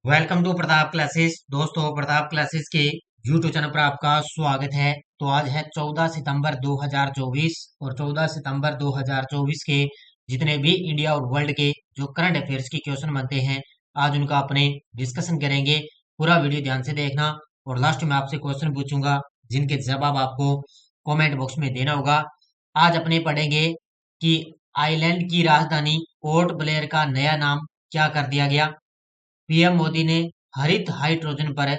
Welcome to Pratap classes. दोस्तों, Pratap classes के YouTube channel पर आपका स्वागत है। तो आज है 14 सितंबर 2024 और 14 सितंबर 2024 के जितने भी इंडिया और वर्ल्ड के जो करंट अफेयर्स के क्वेश्चन बनते हैं, आज उनका अपने डिस्कशन करेंगे। पूरा वीडियो ध्यान से देखना और लास्ट में आपसे क्वेश्चन पूछूंगा जिनके जवाब आपको कमेंट बॉक्स में देना होगा। आज अपने पढ़ेंगे कि आइलैंड की राजधानी पोर्ट ब्लेयर का नया नाम क्या कर दिया गया। पीएम मोदी ने हरित हाइड्रोजन पर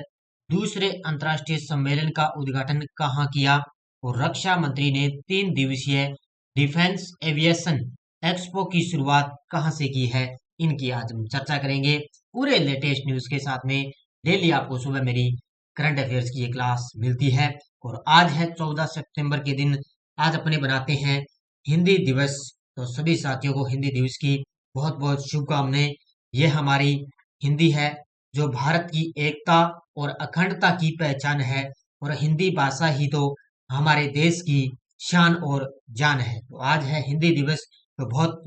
दूसरे अंतर्राष्ट्रीय सम्मेलन का उद्घाटन कहाँ किया। और रक्षा मंत्री ने 3 दिवसीय डिफेंस एविएशन एक्सपो की शुरुआत कहाँ से की है। इनकी आज हम चर्चा करेंगे पूरे लेटेस्ट न्यूज के साथ में। डेली आपको सुबह मेरी करंट अफेयर्स की ये क्लास मिलती है। और आज है 14 सितंबर के दिन। आज अपने बनाते हैं हिंदी दिवस। तो सभी साथियों को हिंदी दिवस की बहुत बहुत शुभकामनाएं। ये हमारी हिंदी है जो भारत की एकता और अखंडता की पहचान है। और हिंदी भाषा ही तो हमारे देश की शान और जान है। तो आज है हिंदी दिवस। तो बहुत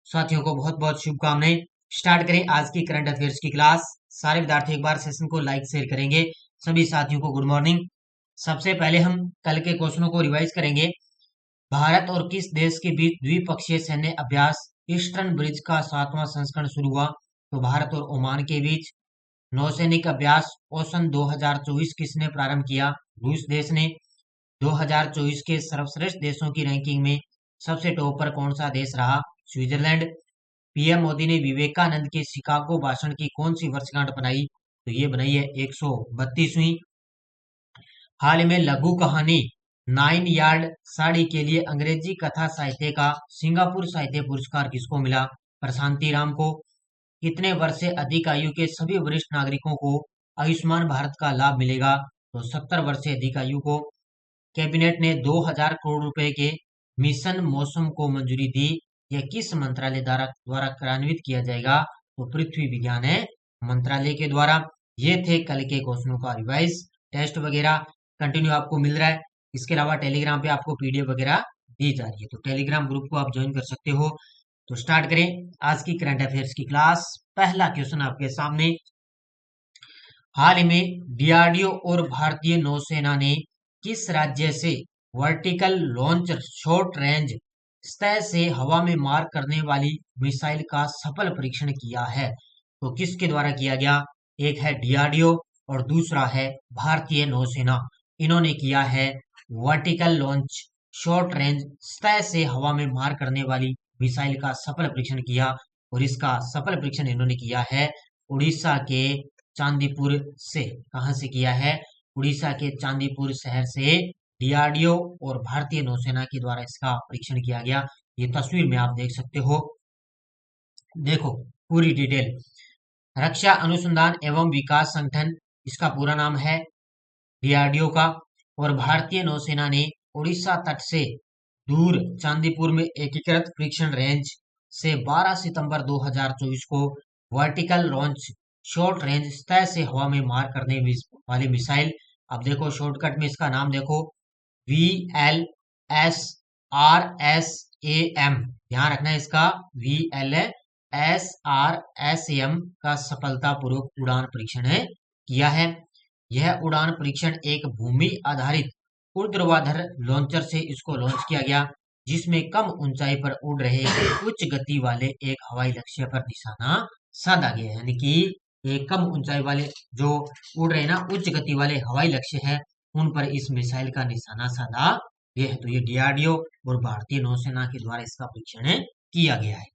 साथियों को बहुत बहुत शुभकामनाएं। स्टार्ट करें आज की करंट अफेयर्स की क्लास। सारे विद्यार्थी एक बार सेशन को लाइक शेयर करेंगे। सभी साथियों को गुड मॉर्निंग। सबसे पहले हम कल के क्वेश्चनों को रिवाइज करेंगे। भारत और किस देश के बीच द्विपक्षीय सैन्य अभ्यास ईस्टर्न ब्रिज का 7वां संस्करण शुरू हुआ। तो भारत और ओमान के बीच नौसैनिक अभ्यास ओसन 2024 किसने प्रारंभ किया। रूस देश ने। 2024 के सर्वश्रेष्ठ देशों की रैंकिंग में सबसे टॉप पर कौन सा देश रहा। स्विट्जरलैंड। पीएम मोदी ने विवेकानंद के शिकागो भाषण की कौन सी वर्षगांठ बनाई। तो ये बनाई है 132वीं। हाल ही में लघु कहानी 9 यार्ड साड़ी के लिए अंग्रेजी कथा साहित्य का सिंगापुर साहित्य पुरस्कार किसको मिला। प्रशांति राम को। कितने वर्ष से अधिक आयु के सभी वरिष्ठ नागरिकों को आयुष्मान भारत का लाभ मिलेगा। तो 70 वर्ष से अधिक आयु को। कैबिनेट ने 2000 करोड़ रुपए के मिशन मौसम को मंजूरी दी। यह किस मंत्रालय द्वारा कार्यान्वित किया जाएगा। तो पृथ्वी विज्ञान है मंत्रालय के द्वारा। ये थे कल के क्वेश्चनों का रिवाइज। टेस्ट वगैरह कंटिन्यू आपको मिल रहा है। इसके अलावा टेलीग्राम पे आपको पीडीएफ वगैरह दी जा रही है। तो टेलीग्राम ग्रुप को आप ज्वाइन कर सकते हो। तो स्टार्ट करें आज की करंट अफेयर्स की क्लास। पहला क्वेश्चन आपके सामने। हाल ही में डीआरडीओ और भारतीय नौसेना ने किस राज्य से वर्टिकल लॉन्च शॉर्ट रेंज सतह से हवा में मार करने वाली मिसाइल का सफल परीक्षण किया है। तो किसके द्वारा किया गया। एक है डीआरडीओ और दूसरा है भारतीय नौसेना। इन्होंने किया है वर्टिकल लॉन्च शॉर्ट रेंज सतह से हवा में मार करने वाली मिसाइल का सफल परीक्षण किया। और इसका सफल परीक्षण इन्होंने किया है उड़ीसा के चांदीपुर से। कहां से किया है। उड़ीसा के चांदीपुर शहर से डीआरडीओ और भारतीय नौसेना के द्वारा इसका परीक्षण किया गया। ये तस्वीर में आप देख सकते हो। देखो पूरी डिटेल। रक्षा अनुसंधान एवं विकास संगठन इसका पूरा नाम है डीआरडीओ का। और भारतीय नौसेना ने उड़ीसा तट से दूर चांदीपुर में एकीकृत परीक्षण रेंज से 12 सितंबर 2024 को वर्टिकल लॉन्च शॉर्ट रेंज सतह से हवा में मार करने वाली मिसाइल। अब देखो शॉर्टकट में इसका नाम देखो VLSRSAM। ध्यान रखना है इसका VLSRSAM का सफलतापूर्वक उड़ान परीक्षण किया है। यह उड़ान परीक्षण एक भूमि आधारित ऊर्ध्वाधर लॉन्चर से इसको लॉन्च किया गया जिसमें कम ऊंचाई पर उड़ रहे उच्च गति वाले एक हवाई लक्ष्य पर निशाना साधा गया है। यानी कि एक कम ऊंचाई वाले जो उड़ रहे ना उच्च गति वाले हवाई लक्ष्य हैं उन पर इस मिसाइल का निशाना साधा गया है। तो ये डीआरडीओ और भारतीय नौसेना के द्वारा इसका परीक्षण किया गया है।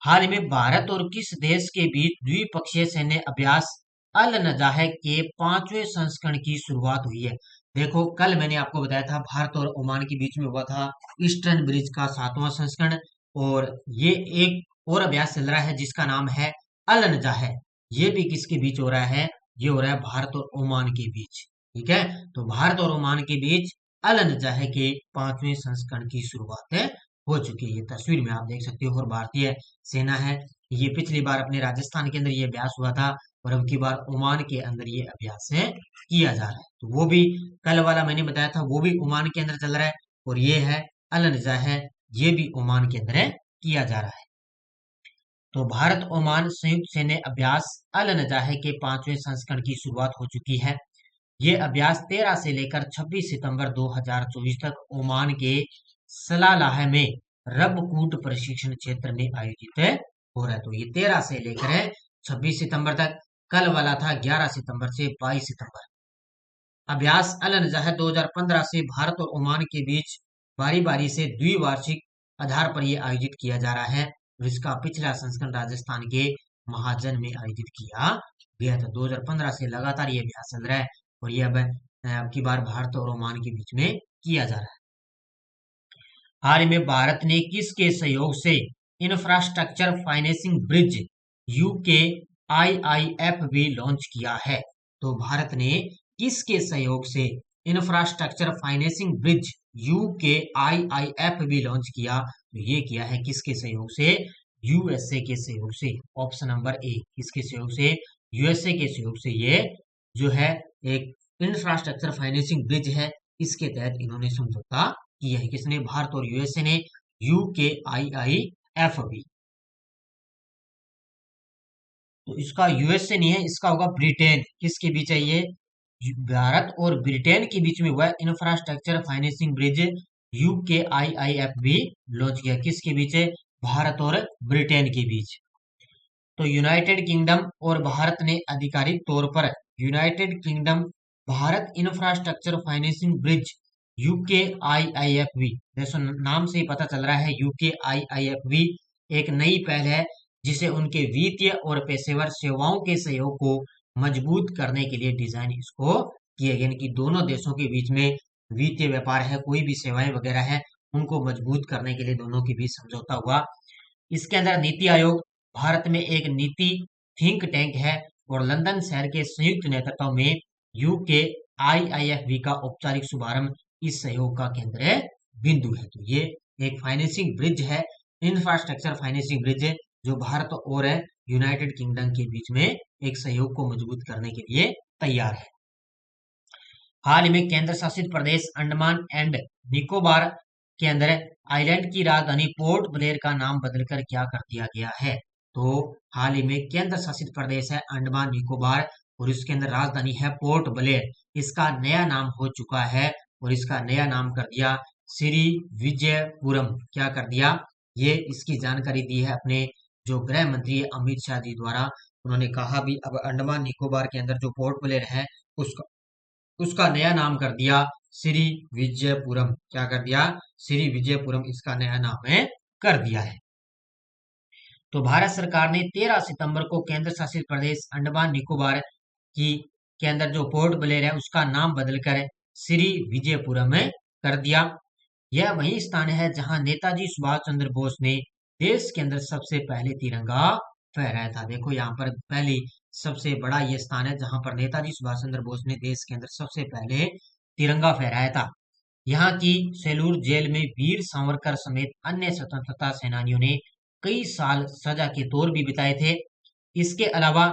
हाल ही में भारत और किस देश के बीच द्विपक्षीय सैन्य अभ्यास अल नजाह के 5वें संस्करण की शुरुआत हुई है। देखो कल मैंने आपको बताया था भारत और ओमान के बीच में हुआ था ईस्टर्न ब्रिज का 7वां संस्करण। और ये एक और अभ्यास चल रहा है जिसका नाम है अल नजाह। ये भी किसके बीच हो रहा है। ये हो रहा है भारत और ओमान के बीच। ठीक है। तो भारत और ओमान के बीच अल नजाह के 5वें संस्करण की शुरुआत हो चुकी है। ये तस्वीर में आप देख सकते हो। और भारतीय सेना है ये पिछली बार अपने राजस्थान के अंदर ये अभ्यास हुआ था और अब की बार ओमान के अंदर ये अभ्यास है किया जा रहा है। तो वो भी कल वाला मैंने बताया था वो भी ओमान के अंदर चल रहा है। और ये है अल नजाह है ये भी ओमान के अंदर किया जा रहा है। तो भारत ओमान संयुक्त सैन्य अभ्यास अल नजाहे के 5वें संस्करण की शुरुआत हो चुकी है। ये अभ्यास 13 से लेकर 26 सितंबर 2024 तक ओमान के सलालाह में रबकूट प्रशिक्षण क्षेत्र में आयोजित हो रहा है। तो ये 13 से लेकर 26 सितंबर तक, कल वाला था 11 सितंबर से 22 सितंबर। अभ्यास अल नजाह 2015 से भारत और ओमान के बीच बारी बारी से द्विवार्षिक आधार पर यह आयोजित किया जा रहा है। और इसका पिछला संस्करण राजस्थान के महाजन में आयोजित किया गया था। 2015 से लगातार ये अभ्यास चल रहा है और ये अब की बार भारत और ओमान के बीच में किया जा रहा है। हाल ही में भारत ने किसके सहयोग से infrastructure financing bridge UK IIFB launch किया है? तो भारत ने किसके सहयोग से infrastructure financing bridge UK IIFB launch किया? तो ये किया है किसके सहयोग से? यूएसए के सहयोग से। ऑप्शन नंबर ए, किसके सहयोग से? यूएसए के सहयोग से ये जो है एक इंफ्रास्ट्रक्चर फाइनेंसिंग ब्रिज है, इसके तहत इन्होंने समझौता किया है। किसने? भारत और यूएसए ने। UK IIFB। तो इसका यूएसए नहीं है, इसका होगा ब्रिटेन। किसके बीच है ये? भारत और ब्रिटेन के बीच में हुआ infrastructure financing bridge UK IIFB launch किया। किसके बीच है? भारत और ब्रिटेन के बीच। तो यूनाइटेड किंगडम और भारत ने आधिकारिक तौर पर United kingdom Bharat infrastructure financing bridge UK IIFB, जैसे नाम से ही पता चल रहा है यूके IIFB एक नई पहल है जिसे उनके वित्तीय और पेशेवर सेवाओं के सहयोग को मजबूत करने के लिए डिजाइन इसको किया गया। यानी कि दोनों देशों के बीच में वित्तीय व्यापार है, कोई भी सेवाएं वगैरह है, उनको मजबूत करने के लिए दोनों के बीच समझौता हुआ। इसके अंदर नीति आयोग भारत में एक नीति थिंक टैंक है और लंदन शहर के संयुक्त नेतृत्व में यूके IIFB का औपचारिक शुभारंभ इस सहयोग का केंद्र बिंदु है। तो ये एक फाइनेंसिंग ब्रिज है, इंफ्रास्ट्रक्चर फाइनेंसिंग ब्रिज है, जो भारत और यूनाइटेड किंगडम के बीच में एक सहयोग को मजबूत करने के लिए तैयार है। हाल ही में केंद्र शासित प्रदेश अंडमान एंड निकोबार के अंदर आइलैंड की राजधानी पोर्ट ब्लेयर का नाम बदलकर क्या कर दिया गया है? तो हाल ही में केंद्र शासित प्रदेश है अंडमान निकोबार और इसके अंदर राजधानी है पोर्ट ब्लेयर। इसका नया नाम हो चुका है और इसका नया नाम कर दिया श्री विजयपुरम। क्या कर दिया? ये इसकी जानकारी दी है अपने जो गृह मंत्री अमित शाह जी द्वारा। उन्होंने कहा भी अब अंडमान निकोबार के अंदर जो पोर्ट ब्लेयर है उसका नया नाम कर दिया श्री विजयपुरम। क्या कर दिया? श्री विजयपुरम इसका नया नाम है कर दिया है। तो भारत सरकार ने 13 सितंबर को केंद्र शासित प्रदेश अंडमान निकोबार की के अंदर जो पोर्ट ब्लेयर है उसका नाम बदलकर श्री विजयपुरम कर दिया। यह वही स्थान है जहां नेताजी सुभाष चंद्र बोस ने देश के अंदर सबसे पहले तिरंगा फहराया था। देखो यहाँ पर पहली सबसे बड़ा ये स्थान है जहां पर नेताजी सुभाष चंद्र बोस ने देश के अंदर सबसे पहले तिरंगा फहराया था। यहाँ की सेलूर जेल में वीर सावरकर समेत अन्य स्वतंत्रता सेनानियों ने कई साल सजा के तौर भी बिताए थे। इसके अलावा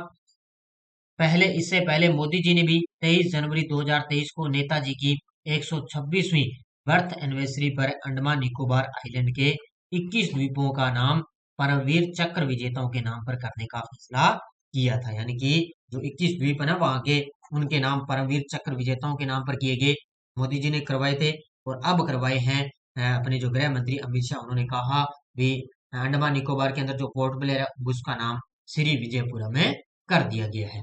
इससे पहले मोदी जी ने भी 23 जनवरी 2023 को नेताजी की 126वीं बर्थ एनिवर्सरी पर अंडमान निकोबार आइलैंड के 21 द्वीपों का नाम परमवीर चक्र विजेताओं के नाम पर करने का फैसला किया था। यानी कि जो 21 द्वीप है ना वहां के, उनके नाम परमवीर चक्र विजेताओं के नाम पर किए गए। मोदी जी ने करवाए थे और अब करवाए हैं अपने जो गृह मंत्री अमित शाह। उन्होंने कहा भी अंडमान निकोबार के अंदर जो पोर्ट ब्लेयर है उसका नाम श्री विजयपुरम में कर दिया गया है।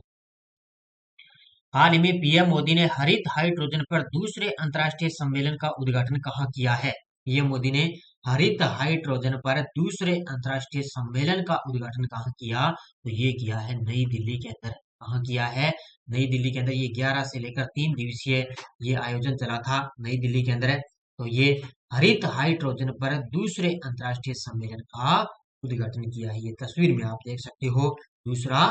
हाल ही में पीएम मोदी ने हरित हाइड्रोजन पर दूसरे अंतर्राष्ट्रीय सम्मेलन का उद्घाटन कहाँ किया है? पीएम मोदी ने हरित हाइड्रोजन पर दूसरे अंतर्राष्ट्रीय सम्मेलन का उद्घाटन कहाँ किया? तो ये किया है नई दिल्ली के अंदर। कहाँ किया है? नई दिल्ली के अंदर। ये 11 से लेकर 3 दिवसीय ये आयोजन चला था नई दिल्ली के अंदर। तो ये हरित हाइड्रोजन पर दूसरे अंतर्राष्ट्रीय सम्मेलन का उद्घाटन किया है। ये तस्वीर में आप देख सकते हो दूसरा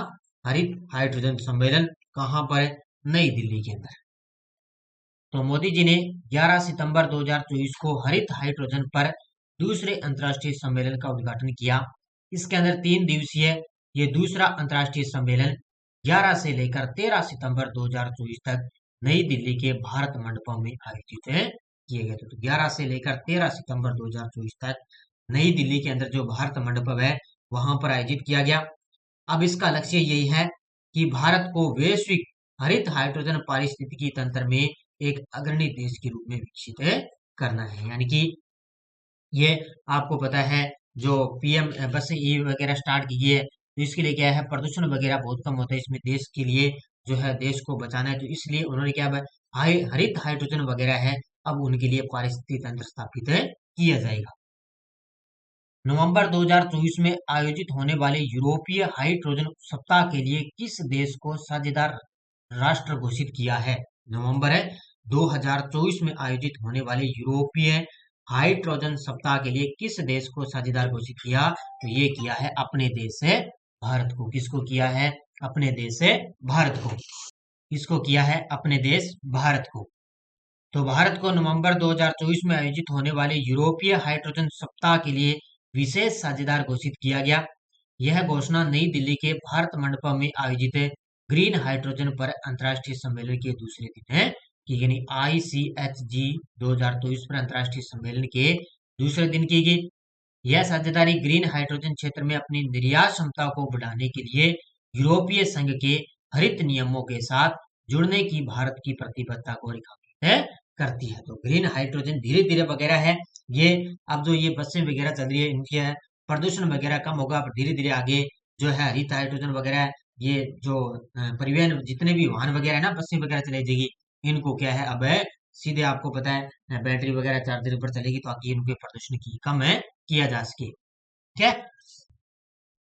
हरित हाइड्रोजन सम्मेलन कहाँ पर? नई दिल्ली के अंदर। तो मोदी जी ने 11 सितंबर 2024 को हरित हाइड्रोजन पर दूसरे अंतर्राष्ट्रीय सम्मेलन का उद्घाटन किया। इसके अंदर 3 दिवसीय ये दूसरा अंतर्राष्ट्रीय सम्मेलन 11 से लेकर 13 सितंबर 2024 तक नई दिल्ली के भारत मंडपम में आयोजित किए गए थे। तो 11 से लेकर 13 सितंबर 2024 तक नई दिल्ली के अंदर जो भारत मंडपम है वहां पर आयोजित किया गया। अब इसका लक्ष्य यही है कि भारत को वैश्विक हरित हाइड्रोजन पारिस्थितिकी तंत्र में एक अग्रणी देश के रूप में विकसित करना है। यानी कि ये आपको पता है जो पीएम बस ई वगैरह स्टार्ट की है, तो इसके लिए क्या है, प्रदूषण वगैरह बहुत कम होता है इसमें, देश के लिए जो है देश को बचाना है, तो इसलिए उन्होंने क्या हरित हाइड्रोजन वगैरह है, अब उनके लिए पारिस्थितिकी तंत्र स्थापित किया जाएगा। नवंबर 2024 में आयोजित होने वाले यूरोपीय हाइड्रोजन सप्ताह के लिए किस देश को साझेदार राष्ट्र घोषित किया है? नवंबर है 2024 में आयोजित होने वाले यूरोपीय हाइड्रोजन सप्ताह के लिए किस देश को साझेदार घोषित किया? तो ये किया है अपने देश से भारत को। किसको किया है? अपने देश से भारत को। किसको किया है? अपने देश भारत को। तो भारत को नवंबर 2024 में आयोजित होने वाले यूरोपीय हाइड्रोजन सप्ताह के लिए विशेष साझेदार घोषित किया गया। यह घोषणा नई दिल्ली के भारत मंडपम में आयोजित ग्रीन हाइड्रोजन पर अंतर्राष्ट्रीय सम्मेलन के दूसरे दिन है कि यानी ICHG 2024 पर अंतर्राष्ट्रीय सम्मेलन के दूसरे दिन की गई। यह साझेदारी ग्रीन हाइड्रोजन क्षेत्र में अपनी निर्यात क्षमता को बढ़ाने के लिए यूरोपीय संघ के हरित नियमों के साथ जुड़ने की भारत की प्रतिबद्धता को रेखांकित करती है। तो ग्रीन हाइड्रोजन धीरे धीरे वगैरह है ये, अब जो ये बसें वगैरह चल रही है इनके प्रदूषण वगैरह कम होगा, धीरे धीरे आगे जो है हरित हाइड्रोजन वगैरह, ये जो परिवहन जितने भी वाहन वगैरह है ना, बसें वगैरह चलाई जाएगी, इनको क्या है अब सीधे आपको पता है बैटरी वगैरह चार्जर पर चलेगी, ताकि इनके प्रदूषण की कम है किया जा सके। ठीक है,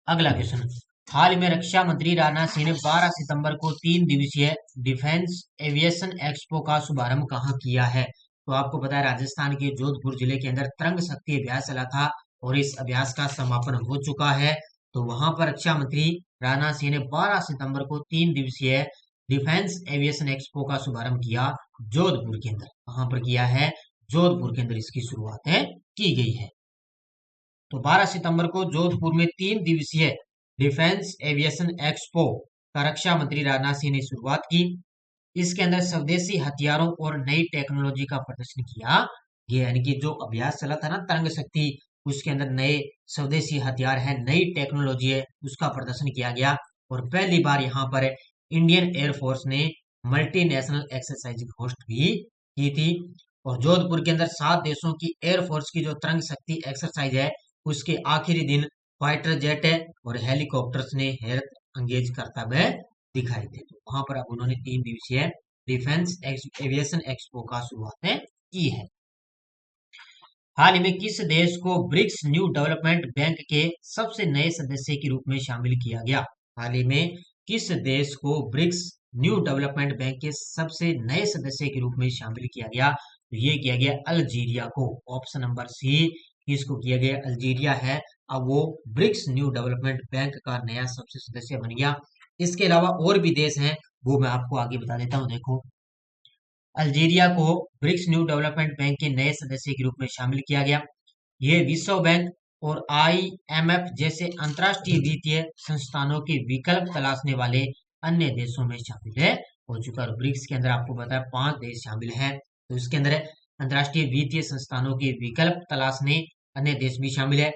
अगला क्वेश्चन। हाल में रक्षा मंत्री राजनाथ सिंह ने 12 सितंबर को 3 दिवसीय डिफेंस एविएशन एक्सपो का शुभारंभ कहाँ किया है? तो आपको पता है राजस्थान के जोधपुर जिले के अंदर तरंग शक्ति अभ्यास चला था और इस अभ्यास का समापन हो चुका है। तो वहां पर रक्षा मंत्री राजनाथ सिंह ने 12 सितंबर को 3 दिवसीय डिफेंस एविएशन एक्सपो का शुभारंभ किया जोधपुर के अंदर। वहां पर किया है जोधपुर के अंदर, इसकी शुरुआत की गई है। तो 12 सितंबर को जोधपुर में 3 दिवसीय डिफेंस एविएशन एक्सपो का रक्षा मंत्री राजनाथ सिंह ने शुरुआत की। इसके अंदर स्वदेशी हथियारों और नई टेक्नोलॉजी का प्रदर्शन किया गया। यानी कि जो अभ्यास चला था ना तरंग शक्ति, उसके अंदर नए स्वदेशी हथियार है, नई टेक्नोलॉजी है, उसका प्रदर्शन किया गया। और पहली बार यहाँ पर इंडियन एयरफोर्स ने मल्टीनेशनल एक्सरसाइज होस्ट भी की थी। और जोधपुर के अंदर 7 देशों की एयरफोर्स की जो तरंग शक्ति एक्सरसाइज है, उसके आखिरी दिन फाइटर जेट है और हेलीकॉप्टर्स ने हेल्थ एंगेज करता हुआ दिखाई दे। तो वहां पर अब उन्होंने 3 दिवसीय डिफेंस एविएशन एक्सपो का शुरुआत की है। हाल ही में किस देश को ब्रिक्स न्यू डेवलपमेंट बैंक के सबसे नए सदस्य के रूप में शामिल किया गया? हाल ही में किस देश को ब्रिक्स न्यू डेवलपमेंट बैंक के सबसे नए सदस्य के रूप में शामिल किया गया? तो ये किया गया अल्जीरिया को। ऑप्शन नंबर सी, किसको किया गया? अल्जीरिया है, अब वो ब्रिक्स न्यू डेवलपमेंट बैंक का नया सबसे सदस्य बन गया। इसके अलावा और भी देश हैं, वो मैं आपको आगे बता देता हूँ। देखो, अल्जीरिया को ब्रिक्स न्यू डेवलपमेंट बैंक के नए सदस्य के रूप में शामिल किया गया। ये विश्व बैंक और IMF जैसे अंतर्राष्ट्रीय वित्तीय संस्थानों के विकल्प तलाशने वाले अन्य देशों में शामिल हो चुका है। ब्रिक्स के अंदर आपको पता है 5 देश शामिल हैं, तो इसके अंदर अंतर्राष्ट्रीय वित्तीय संस्थानों के विकल्प तलाशने अन्य देश भी शामिल है।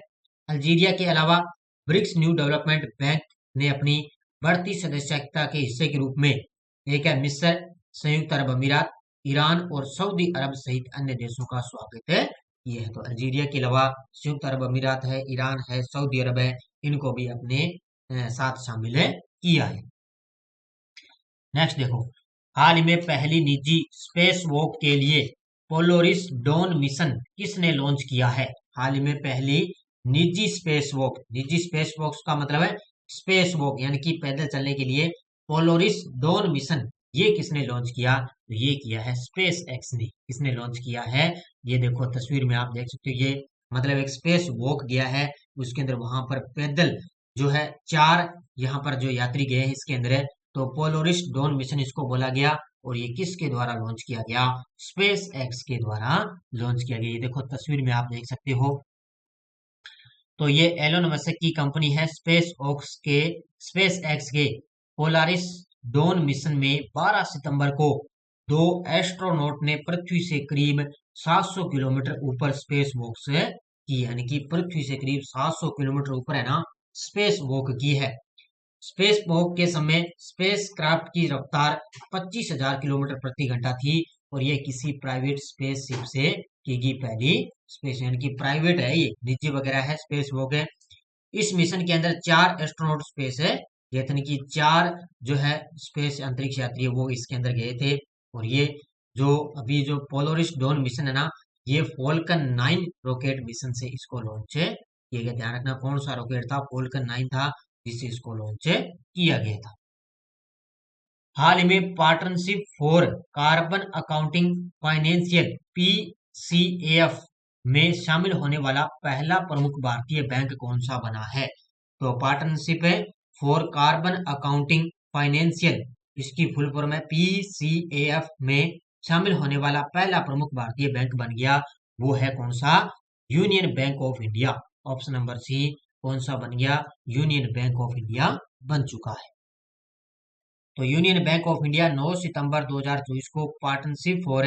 अल्जीरिया के अलावा ब्रिक्स न्यू डेवलपमेंट बैंक ने अपनी बढ़ती सदस्यता के हिस्से के रूप में एक है मिस्र, संयुक्त अरब अमीरात, ईरान और सऊदी अरब सहित अन्य देशों का स्वागत किया है। तो अल्जीरिया के अलावा संयुक्त अरब अमीरात है, ईरान है, सऊदी अरब है, इनको भी अपने साथ शामिल किया है। नेक्स्ट देखो, हाल ही में पहली निजी स्पेस वॉक के लिए पोलोरिस डॉन मिशन किसने लॉन्च किया है? हाल ही में पहली निजी स्पेस वॉक का मतलब है स्पेस वॉक यानी कि पैदल चलने के लिए पोलोरिस डॉन मिशन, ये किसने लॉन्च किया? तो ये किया है स्पेस एक्स ने। किसने लॉन्च किया है? ये देखो तस्वीर में आप देख सकते हो, ये मतलब एक स्पेस वॉक गया है, उसके अंदर वहां पर पैदल जो है 4 यहाँ पर जो यात्री गए हैं इसके अंदर है। तो पोलोरिस डॉन मिशन इसको बोला गया और ये किसके द्वारा लॉन्च किया गया? स्पेस एक्स के द्वारा लॉन्च किया गया। ये देखो तस्वीर में आप देख सकते हो, तो ये एलोन मस्क की कंपनी है स्पेस एक्स के पोलारिस डॉन मिशन में 12 सितंबर को 2 एस्ट्रोनॉट ने पृथ्वी से करीब 700 किलोमीटर ऊपर स्पेस वॉक से की। यानी कि पृथ्वी से करीब 700 किलोमीटर ऊपर है ना स्पेस वॉक की है। स्पेस वॉक के समय स्पेस क्राफ्ट की रफ्तार 25,000 किलोमीटर प्रति घंटा थी और ये किसी प्राइवेट स्पेसशिप से की गई पहली स्पेस, यानी कि प्राइवेट है, ये निजी वगैरह है, स्पेस वॉक है। इस मिशन के अंदर 4 एस्ट्रोनॉट स्पेस है, यानी कि 4 जो है स्पेस अंतरिक्ष यात्री है वो इसके अंदर गए थे। और ये जो अभी जो पोलरिस डॉन मिशन है ना, ये फॉल्कन 9 रॉकेट मिशन से इसको लॉन्च किया गया। ध्यान रखना कौन सा रॉकेट था, फॉल्कन 9 था जिससे इसको लॉन्च किया गया था। हाल ही में partnership for carbon accounting financial PCF में शामिल होने वाला पहला प्रमुख भारतीय बैंक कौन सा बना है? तो पार्टनरशिप है फॉर कार्बन अकाउंटिंग फाइनेंशियल, इसकी फुल फॉर्म है पीसीएफ में शामिल होने वाला पहला प्रमुख भारतीय बैंक बन गया, वो है कौन सा? Union Bank of India. Option number C, कौन सा बन गया? यूनियन बैंक ऑफ इंडिया बन चुका है। तो यूनियन बैंक ऑफ इंडिया 9 सितंबर 2024 को partnership for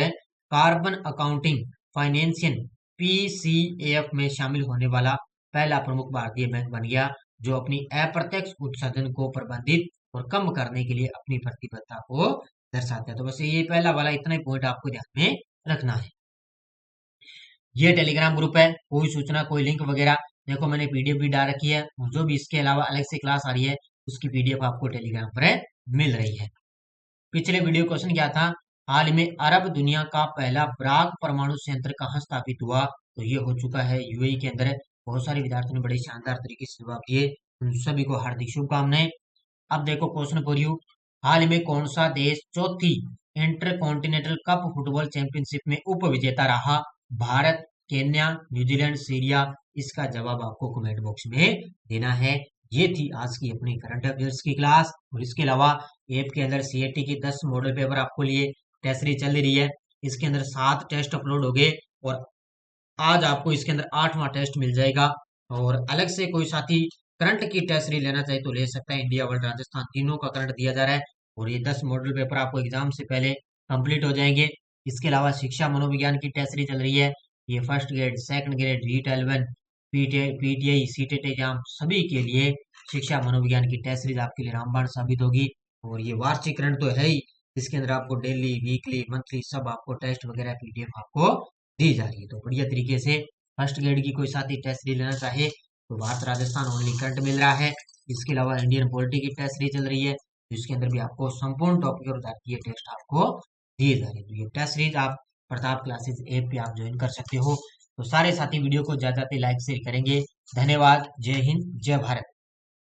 carbon accounting financial PCF में शामिल होने वाला पहला प्रमुख भारतीय बैंक बन गया, जो अपनी अप्रत्यक्ष उत्सर्जन को प्रबंधित और कम करने के लिए अपनी प्रतिबद्धता को दर्शाता है। तो बस ये पहला वाला इतना ही पॉइंट आपको ध्यान में रखना है। ये टेलीग्राम ग्रुप है, कोई सूचना कोई लिंक वगैरह देखो मैंने पीडीएफ भी डाल रखी है, और जो भी इसके अलावा अलग से क्लास आ रही है उसकी पीडीएफ आपको टेलीग्राम पर मिल रही है। पिछले वीडियो क्वेश्चन क्या था? हाल ही में अरब दुनिया का पहला ब्राग परमाणु संयंत्र कहाँ स्थापित हुआ? तो ये हो चुका है यूएई के अंदर। बहुत सारे विद्यार्थियों ने बड़े शानदार तरीके से जवाब दिए, उन सभी को हार्दिक शुभकामनाएं। अब देखो क्वेश्चन फॉर यू, हाल ही में कौन सा देश चौथी इंटरकॉन्टिनेंटल कप फुटबॉल चैंपियनशिप में उप विजेता रहा? Bharat, Kenya, New Zealand, Syria? इसका जवाब आपको कमेंट बॉक्स में देना है। ये थी आज की अपनी करंट अफेयर्स की क्लास, और इसके अलावा ऐप के अंदर सीएटी की 10 मॉडल पेपर आपको लिए टेस्ट सीरीज चल रही है। इसके अंदर 7 टेस्ट अपलोड हो गए और आज आपको इसके अंदर 8वां टेस्ट मिल जाएगा। और अलग से कोई साथी करंट की टेस्ट सीरीज लेना चाहे तो ले सकता है। इंडिया, वर्ल्ड, राजस्थान तीनों का करंट दिया जा रहा है, और ये 10 मॉडल पेपर आपको एग्जाम से पहले कंप्लीट हो जाएंगे। इसके अलावा शिक्षा मनोविज्ञान की टेस्ट सीरीज चल रही है, ये first grade, second grade, REET 11, PTI, CTET exam सभी के लिए शिक्षा मनोविज्ञान की टेस्ट सीरीज आपके लिए रामबाण साबित होगी। और ये वार्षिक करंट तो है ही, इसके अंदर आपको डेली, वीकली, मंथली सब आपको टेस्ट वगैरह पीडीएफ आपको दी जा रही है। तो बढ़िया तरीके से फर्स्ट ग्रेड की कोई साथी टेस्ट सीरीज लेना चाहे तो भारत राजस्थान ओनली करंट मिल रहा है। इसके अलावा इंडियन पॉलिटी की टेस्ट सीरीज चल रही है, जिसके अंदर भी आपको संपूर्ण टॉपिक और भारतीय टेस्ट आपको दिए जा रहे हैं। तो ये टेस्ट सीरीज आप प्रताप क्लासेस ऐप पे आप ज्वाइन कर सकते हो। तो सारे साथी वीडियो को ज्यादा लाइक शेयर करेंगे। धन्यवाद। जय हिंद, जय भारत।